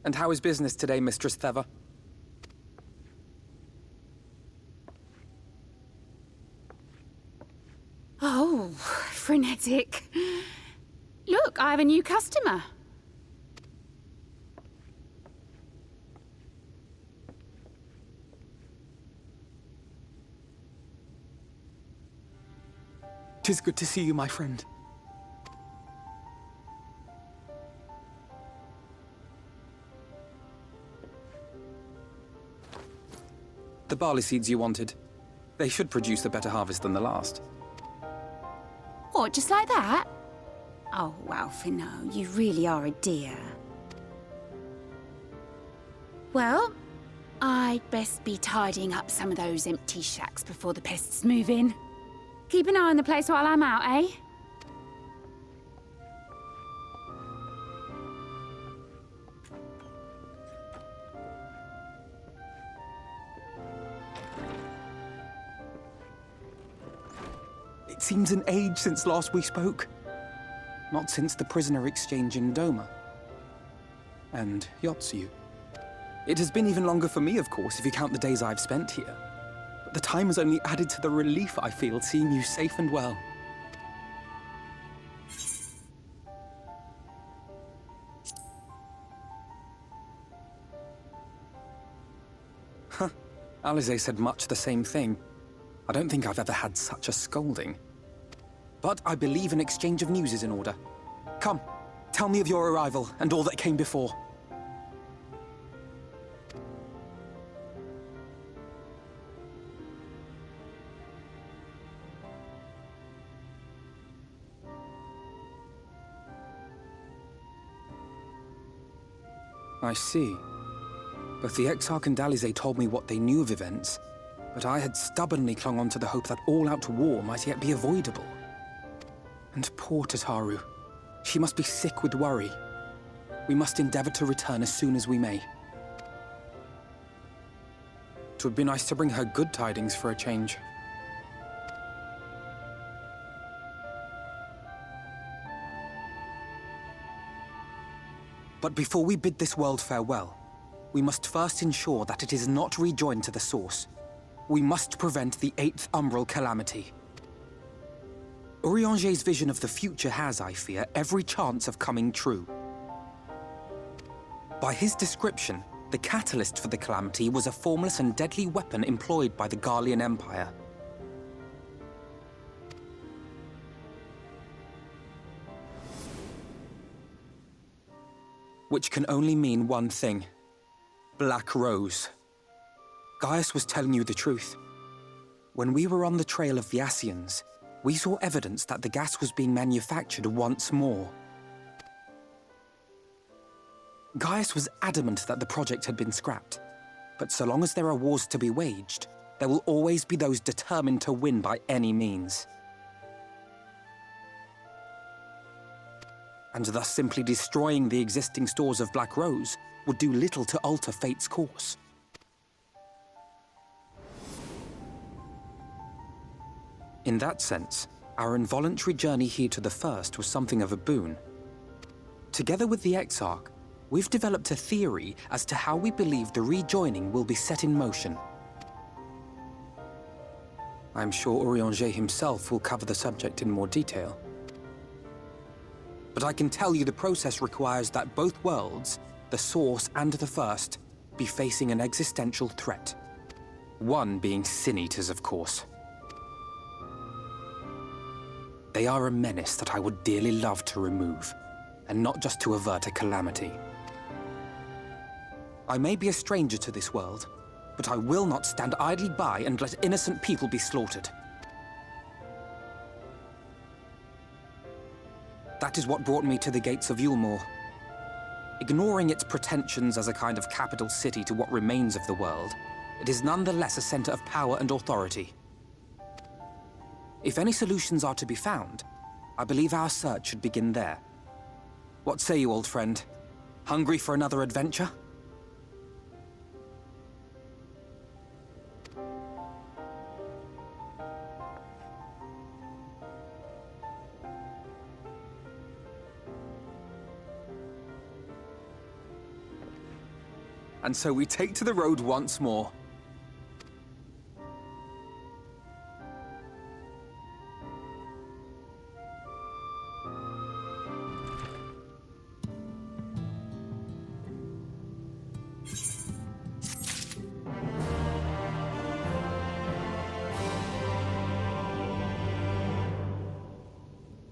And how is business today, Mistress Theva? Oh, frenetic. Look, I have a new customer. Tis good to see you, my friend. The barley seeds you wanted. They should produce a better harvest than the last. What, just like that? Oh, Alphino, you really are a dear. Well, I'd best be tidying up some of those empty shacks before the pests move in. Keep an eye on the place while I'm out, eh? It seems an age since last we spoke. Not since the prisoner exchange in Doma. And Yotsu. It has been even longer for me, of course, if you count the days I've spent here. But the time has only added to the relief I feel seeing you safe and well. Huh. Alize said much the same thing. I don't think I've ever had such a scolding. But I believe an exchange of news is in order. Come, tell me of your arrival and all that came before. I see. Both the Exarch and Alize told me what they knew of events, but I had stubbornly clung on to the hope that all-out war might yet be avoidable. And poor Tataru. She must be sick with worry. We must endeavor to return as soon as we may. It would be nice to bring her good tidings for a change. But before we bid this world farewell, we must first ensure that it is not rejoined to the source. We must prevent the 8th Umbral calamity. Urianger's vision of the future has, I fear, every chance of coming true. By his description, the catalyst for the calamity was a formless and deadly weapon employed by the Garlean Empire. Which can only mean one thing. Black Rose. Gaius was telling you the truth. When we were on the trail of the Ascians, we saw evidence that the gas was being manufactured once more. Gaius was adamant that the project had been scrapped. But so long as there are wars to be waged, there will always be those determined to win by any means. And thus simply destroying the existing stores of Black Rose would do little to alter fate's course. In that sense, our involuntary journey here to the First was something of a boon. Together with the Exarch, we've developed a theory as to how we believe the rejoining will be set in motion. I'm sure Urianger himself will cover the subject in more detail. But I can tell you the process requires that both worlds, the Source and the First, be facing an existential threat. One being Sin Eaters, of course. They are a menace that I would dearly love to remove, and not just to avert a calamity. I may be a stranger to this world, but I will not stand idly by and let innocent people be slaughtered. That is what brought me to the gates of Yulmore. Ignoring its pretensions as a kind of capital city to what remains of the world, it is nonetheless a center of power and authority. If any solutions are to be found, I believe our search should begin there. What say you, old friend? Hungry for another adventure? And so we take to the road once more.